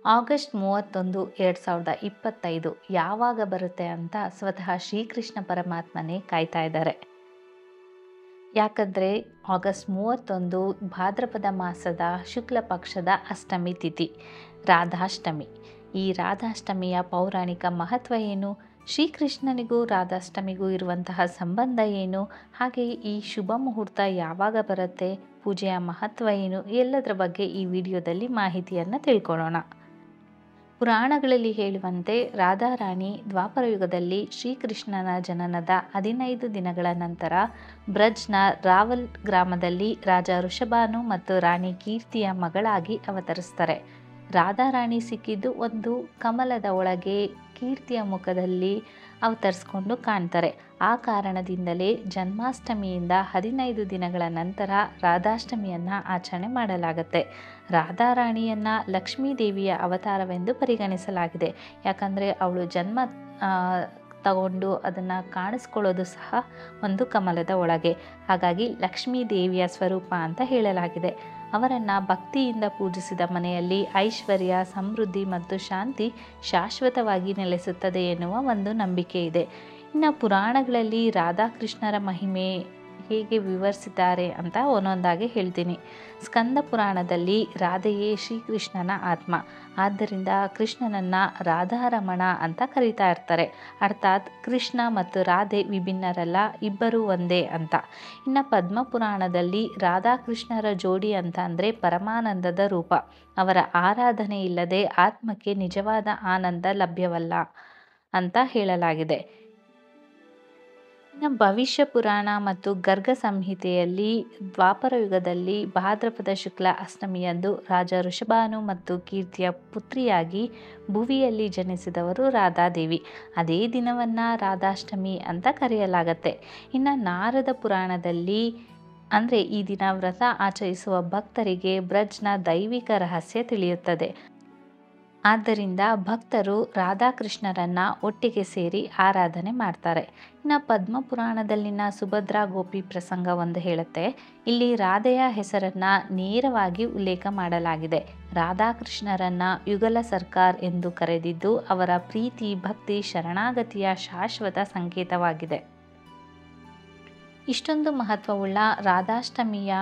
August 31, 2025 ಯಾವಾಗ ಬರುತ್ತೆ ಅಂತ ಸ್ವತಃ ಶ್ರೀಕೃಷ್ಣ ಪರಮಾತ್ಮನೇ ಕಾಯ್ತಾ ಇದ್ದಾರೆ. ಯಾಕಂದರೆ ಆಗಸ್ಟ್ 31 ಭಾದ್ರಪದ ಮಾಸದ ಶುಕ್ಲ ಪಕ್ಷದ ಅಷ್ಟಮಿ ತಿಥಿ, ರಾಧಾಷ್ಟಮಿ. ಈ ರಾಧಾಷ್ಟಮಿಯ ಪೌರಾಣಿಕ ಮಹತ್ವ ಏನು, ಶ್ರೀಕೃಷ್ಣನಿಗೂ ರಾಧಾಷ್ಟಮಿಗೂ ಇರುವಂತಹ ಸಂಬಂಧ ಏನು, ಹಾಗೆ ಈ ಶುಭ ಮುಹೂರ್ತ ಯಾವಾಗ ಬರುತ್ತೆ, ಪೂಜೆಯ ಮಹತ್ವ ಏನು, ಎಲ್ಲದರ ಬಗ್ಗೆ ಈ ವಿಡಿಯೋದಲ್ಲಿ ಮಾಹಿತಿಯನ್ನು ತಿಳ್ಕೊಳ್ಳೋಣ. ಪುರಾಣಗಳಲ್ಲಿ ಹೇಳುವಂತೆ ರಾಧಾರಾಣಿ ದ್ವಾಪರ ಯುಗದಲ್ಲಿ ಶ್ರೀಕೃಷ್ಣನ ಜನನದ 15 ದಿನಗಳ ನಂತರ ಬ್ರಜ್ನ ರಾವಲ್ ಗ್ರಾಮದಲ್ಲಿ ರಾಜ ಋಷಭಾನು ಮತ್ತು ರಾಣಿ ಕೀರ್ತಿಯ ಮಗಳಾಗಿ ಅವತರಿಸ್ತಾರೆ. ರಾಧಾರಾಣಿ ಸಿಕ್ಕಿದ್ದು ಒಂದು ಕಮಲದ ಒಳಗೆ ಕೀರ್ತಿಯ ಮುಖದಲ್ಲಿ ಅವತರಿಸ್ಕೊಂಡು ಕಾಣ್ತಾರೆ. ಆ ಕಾರಣದಿಂದಲೇ ಜನ್ಮಾಷ್ಟಮಿಯಿಂದ 15 ದಿನಗಳ ನಂತರ ರಾಧಾಷ್ಟಮಿಯನ್ನು ಆಚರಣೆ ಮಾಡಲಾಗುತ್ತೆ. ರಾಧಾರಾಣಿಯನ್ನು ಲಕ್ಷ್ಮೀ ದೇವಿಯ ಅವತಾರವೆಂದು ಪರಿಗಣಿಸಲಾಗಿದೆ. ಯಾಕಂದರೆ ಅವಳು ಜನ್ಮ ತಗೊಂಡು ಅದನ್ನು ಕಾಣಿಸ್ಕೊಳ್ಳೋದು ಸಹ ಒಂದು ಕಮಲದ ಒಳಗೆ. ಹಾಗಾಗಿ ಲಕ್ಷ್ಮೀ ದೇವಿಯ ಸ್ವರೂಪ ಅಂತ ಹೇಳಲಾಗಿದೆ. ಅವರನ್ನು ಭಕ್ತಿಯಿಂದ ಪೂಜಿಸಿದ ಮನೆಯಲ್ಲಿ ಐಶ್ವರ್ಯ, ಸಮೃದ್ಧಿ ಮತ್ತು ಶಾಂತಿ ಶಾಶ್ವತವಾಗಿ ನೆಲೆಸುತ್ತದೆ ಎನ್ನುವ ಒಂದು ನಂಬಿಕೆ ಇದೆ. ಇನ್ನು ಪುರಾಣಗಳಲ್ಲಿ ರಾಧಾಕೃಷ್ಣರ ಮಹಿಮೆ ಹೇಗೆ ವಿವರಿಸಿದ್ದಾರೆ ಅಂತ ಒಂದೊಂದಾಗಿ ಹೇಳ್ತೀನಿ. ಸ್ಕಂದ ಪುರಾಣದಲ್ಲಿ ರಾಧೆಯೇ ಶ್ರೀಕೃಷ್ಣನ ಆತ್ಮ, ಆದ್ದರಿಂದ ಕೃಷ್ಣನನ್ನು ರಾಧಾರಮಣ ಅಂತ ಕರೀತಾ ಇರ್ತಾರೆ. ಅರ್ಥಾತ್ ಕೃಷ್ಣ ಮತ್ತು ರಾಧೆ ವಿಭಿನ್ನರಲ್ಲ, ಇಬ್ಬರೂ ಒಂದೇ ಅಂತ. ಇನ್ನು ಪದ್ಮ ಪುರಾಣದಲ್ಲಿ ರಾಧಾಕೃಷ್ಣರ ಜೋಡಿ ಅಂತ ಅಂದರೆ ಪರಮಾನಂದದ ರೂಪ. ಅವರ ಆರಾಧನೆ ಇಲ್ಲದೆ ಆತ್ಮಕ್ಕೆ ನಿಜವಾದ ಆನಂದ ಲಭ್ಯವಲ್ಲ ಅಂತ ಹೇಳಲಾಗಿದೆ. ಇನ್ನು ಭವಿಷ್ಯ ಪುರಾಣ ಮತ್ತು ಗರ್ಗ ಸಂಹಿತೆಯಲ್ಲಿ ದ್ವಾಪರ ಯುಗದಲ್ಲಿ ಭಾದ್ರಪದ ಶುಕ್ಲ ಅಷ್ಟಮಿಯಂದು ರಾಜ ಋಷಭಾನು ಮತ್ತು ಕೀರ್ತಿಯ ಪುತ್ರಿಯಾಗಿ ಭುವಿಯಲ್ಲಿ ಜನಿಸಿದವರು ರಾಧಾದೇವಿ. ಅದೇ ದಿನವನ್ನು ರಾಧಾಷ್ಟಮಿ ಅಂತ ಕರೆಯಲಾಗತ್ತೆ. ಇನ್ನು ನಾರದ ಪುರಾಣದಲ್ಲಿ ಅಂದರೆ ಈ ದಿನ ವ್ರತ ಆಚರಿಸುವ ಭಕ್ತರಿಗೆ ಬ್ರಜ್ನ ದೈವಿಕ ರಹಸ್ಯ ತಿಳಿಯುತ್ತದೆ. ಆದ್ದರಿಂದ ಭಕ್ತರು ರಾಧಾಕೃಷ್ಣರನ್ನು ಒಟ್ಟಿಗೆ ಸೇರಿ ಆರಾಧನೆ ಮಾಡ್ತಾರೆ. ಇನ್ನು ಪದ್ಮ ಪುರಾಣದಲ್ಲಿನ ಸುಭದ್ರಾ ಗೋಪಿ ಪ್ರಸಂಗ ಒಂದು ಹೇಳುತ್ತೆ. ಇಲ್ಲಿ ರಾಧೆಯ ಹೆಸರನ್ನು ನೇರವಾಗಿ ಉಲ್ಲೇಖ ಮಾಡಲಾಗಿದೆ. ರಾಧಾಕೃಷ್ಣರನ್ನು ಯುಗಲ ಸರ್ಕಾರ್ ಎಂದು ಕರೆದಿದ್ದು ಅವರ ಪ್ರೀತಿ, ಭಕ್ತಿ, ಶರಣಾಗತಿಯ ಶಾಶ್ವತ ಸಂಕೇತವಾಗಿದೆ. ಇಷ್ಟೊಂದು ಮಹತ್ವವುಳ್ಳ ರಾಧಾಷ್ಟಮಿಯ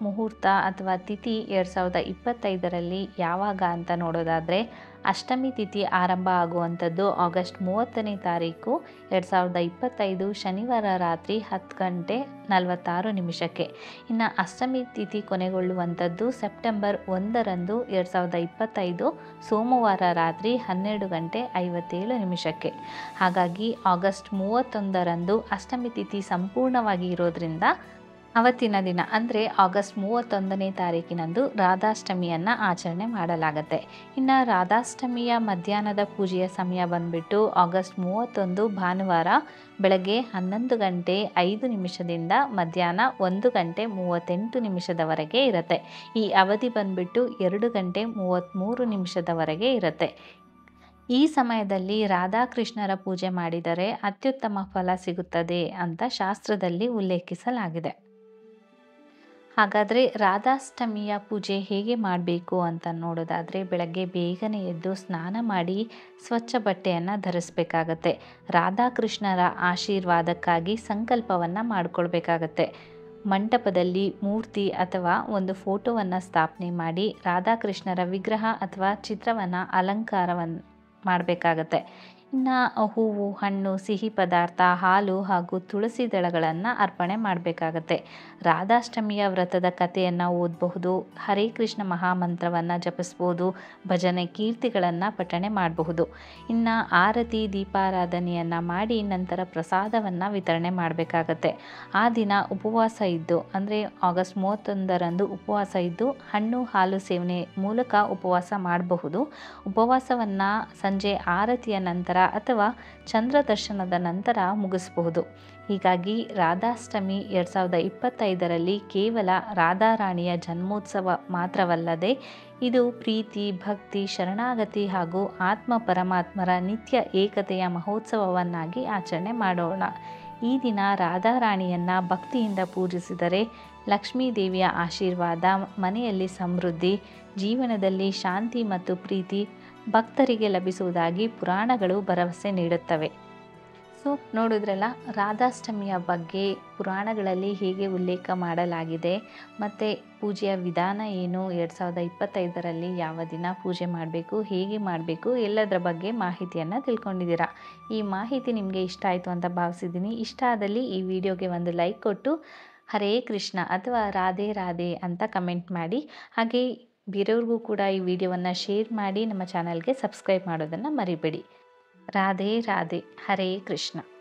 ಮುಹೂರ್ತ ಅಥವಾ ತಿಥಿ 2025ರಲ್ಲಿ ಯಾವಾಗ ಅಂತ ನೋಡೋದಾದರೆ, ಅಷ್ಟಮಿ ತಿಥಿ ಆರಂಭ ಆಗುವಂಥದ್ದು ಆಗಸ್ಟ್ 30ನೇ ತಾರೀಕು 2025 ಶನಿವಾರ ರಾತ್ರಿ 10:46. ಇನ್ನು ಅಷ್ಟಮಿ ತಿಥಿ ಕೊನೆಗೊಳ್ಳುವಂಥದ್ದು ಸೆಪ್ಟೆಂಬರ್ 1ರಂದು 2025 ಸೋಮವಾರ ರಾತ್ರಿ 12:57. ಹಾಗಾಗಿ ಆಗಸ್ಟ್ 31ರಂದು ಅಷ್ಟಮಿ ತಿಥಿ ಸಂಪೂರ್ಣವಾಗಿ ಇರೋದ್ರಿಂದ ಅವತ್ತಿನ ದಿನ ಅಂದರೆ ಆಗಸ್ಟ್ 31ನೇ ತಾರೀಕಿನಂದು ರಾಧಾಷ್ಟಮಿಯನ್ನು ಆಚರಣೆ ಮಾಡಲಾಗುತ್ತೆ. ಇನ್ನು ರಾಧಾಷ್ಟಮಿಯ ಮಧ್ಯಾಹ್ನದ ಪೂಜೆಯ ಸಮಯ ಬಂದುಬಿಟ್ಟು ಆಗಸ್ಟ್ 31 ಭಾನುವಾರ ಬೆಳಗ್ಗೆ 11:05 ಮಧ್ಯಾಹ್ನ 1:38 ಇರುತ್ತೆ. ಈ ಅವಧಿ ಬಂದುಬಿಟ್ಟು 2:33 ಇರುತ್ತೆ. ಈ ಸಮಯದಲ್ಲಿ ರಾಧಾಕೃಷ್ಣರ ಪೂಜೆ ಮಾಡಿದರೆ ಅತ್ಯುತ್ತಮ ಫಲ ಸಿಗುತ್ತದೆ ಅಂತ ಶಾಸ್ತ್ರದಲ್ಲಿ ಉಲ್ಲೇಖಿಸಲಾಗಿದೆ. ಹಾಗಾದರೆ ರಾಧಾಷ್ಟಮಿಯ ಪೂಜೆ ಹೇಗೆ ಮಾಡಬೇಕು ಅಂತ ನೋಡೋದಾದರೆ, ಬೆಳಗ್ಗೆ ಬೇಗನೆ ಎದ್ದು ಸ್ನಾನ ಮಾಡಿ ಸ್ವಚ್ಛ ಬಟ್ಟೆಯನ್ನು ಧರಿಸಬೇಕಾಗತ್ತೆ. ರಾಧಾಕೃಷ್ಣರ ಆಶೀರ್ವಾದಕ್ಕಾಗಿ ಸಂಕಲ್ಪವನ್ನು ಮಾಡಿಕೊಳ್ಬೇಕಾಗತ್ತೆ. ಮಂಟಪದಲ್ಲಿ ಮೂರ್ತಿ ಅಥವಾ ಒಂದು ಫೋಟೋವನ್ನು ಸ್ಥಾಪನೆ ಮಾಡಿ ರಾಧಾಕೃಷ್ಣರ ವಿಗ್ರಹ ಅಥವಾ ಚಿತ್ರವನ್ನು ಅಲಂಕಾರವನ್ನು ಮಾಡಬೇಕಾಗತ್ತೆ. ಇನ್ನು ಹೂವು, ಹಣ್ಣು, ಸಿಹಿ ಪದಾರ್ಥ, ಹಾಲು ಹಾಗೂ ತುಳಸಿ ದಳಗಳನ್ನು ಅರ್ಪಣೆ ಮಾಡಬೇಕಾಗತ್ತೆ. ರಾಧಾಷ್ಟಮಿಯ ವ್ರತದ ಕಥೆಯನ್ನು ಓದಬಹುದು, ಹರೇ ಕೃಷ್ಣ ಮಹಾಮಂತ್ರವನ್ನು ಜಪಿಸ್ಬೋದು, ಭಜನೆ ಕೀರ್ತಿಗಳನ್ನು ಪಠಣೆ ಮಾಡಬಹುದು. ಇನ್ನು ಆರತಿ, ದೀಪಾರಾಧನೆಯನ್ನು ಮಾಡಿ ನಂತರ ಪ್ರಸಾದವನ್ನು ವಿತರಣೆ ಮಾಡಬೇಕಾಗತ್ತೆ. ಆ ದಿನ ಉಪವಾಸ ಇದ್ದು ಅಂದರೆ ಆಗಸ್ಟ್ 31ರಂದು ಉಪವಾಸ ಇದ್ದು ಹಣ್ಣು, ಹಾಲು ಸೇವನೆ ಮೂಲಕ ಉಪವಾಸ ಮಾಡಬಹುದು. ಉಪವಾಸವನ್ನು ಸಂಜೆ ಆರತಿಯ ನಂತರ ಅಥವಾ ಚಂದ್ರ ದರ್ಶನದ ನಂತರ ಮುಗಿಸಬಹುದು. ಹೀಗಾಗಿ ರಾಧಾಷ್ಟಮಿ 2025ರಲ್ಲಿ ಕೇವಲ ರಾಧಾರಾಣಿಯ ಜನ್ಮೋತ್ಸವ ಮಾತ್ರವಲ್ಲದೆ ಇದು ಪ್ರೀತಿ, ಭಕ್ತಿ, ಶರಣಾಗತಿ ಹಾಗೂ ಆತ್ಮ ಪರಮಾತ್ಮರ ನಿತ್ಯ ಏಕತೆಯ ಮಹೋತ್ಸವವನ್ನಾಗಿ ಆಚರಣೆ ಮಾಡೋಣ. ಈ ದಿನ ರಾಧಾರಾಣಿಯನ್ನು ಭಕ್ತಿಯಿಂದ ಪೂಜಿಸಿದರೆ ಲಕ್ಷ್ಮೀ ದೇವಿಯ ಆಶೀರ್ವಾದ, ಮನೆಯಲ್ಲಿ ಸಮೃದ್ಧಿ, ಜೀವನದಲ್ಲಿ ಶಾಂತಿ ಮತ್ತು ಪ್ರೀತಿ ಭಕ್ತರಿಗೆ ಲಭಿಸುವುದಾಗಿ ಪುರಾಣಗಳು ಭರವಸೆ ನೀಡುತ್ತವೆ. ಸೊ ನೋಡಿದ್ರಲ್ಲ, ರಾಧಾಷ್ಟಮಿಯ ಬಗ್ಗೆ ಪುರಾಣಗಳಲ್ಲಿ ಹೇಗೆ ಉಲ್ಲೇಖ ಮಾಡಲಾಗಿದೆ ಮತ್ತು ಪೂಜೆಯ ವಿಧಾನ ಏನು, 2025ರಲ್ಲಿ ಯಾವ ದಿನ ಪೂಜೆ ಮಾಡಬೇಕು, ಹೇಗೆ ಮಾಡಬೇಕು, ಎಲ್ಲದರ ಬಗ್ಗೆ ಮಾಹಿತಿಯನ್ನು ತಿಳ್ಕೊಂಡಿದ್ದೀರಾ. ಈ ಮಾಹಿತಿ ನಿಮಗೆ ಇಷ್ಟ ಆಯಿತು ಅಂತ ಭಾವಿಸಿದ್ದೀನಿ. ಇಷ್ಟ ಆದಲ್ಲಿ ಈ ವಿಡಿಯೋಗೆ ಒಂದು ಲೈಕ್ ಕೊಟ್ಟು ಹರೇ ಕೃಷ್ಣ ಅಥವಾ ರಾಧೆ ರಾಧೆ ಅಂತ ಕಮೆಂಟ್ ಮಾಡಿ. ಹಾಗೆ ಬೇರೆಯವ್ರಿಗೂ ಕೂಡ ಈ ವಿಡಿಯೋವನ್ನು ಶೇರ್ ಮಾಡಿ. ನಮ್ಮ ಚಾನಲ್ಗೆ ಸಬ್ಸ್ಕ್ರೈಬ್ ಮಾಡೋದನ್ನು ಮರಿಬೇಡಿ. ರಾಧೆ ರಾಧೆ. ಹರೇ ಕೃಷ್ಣ.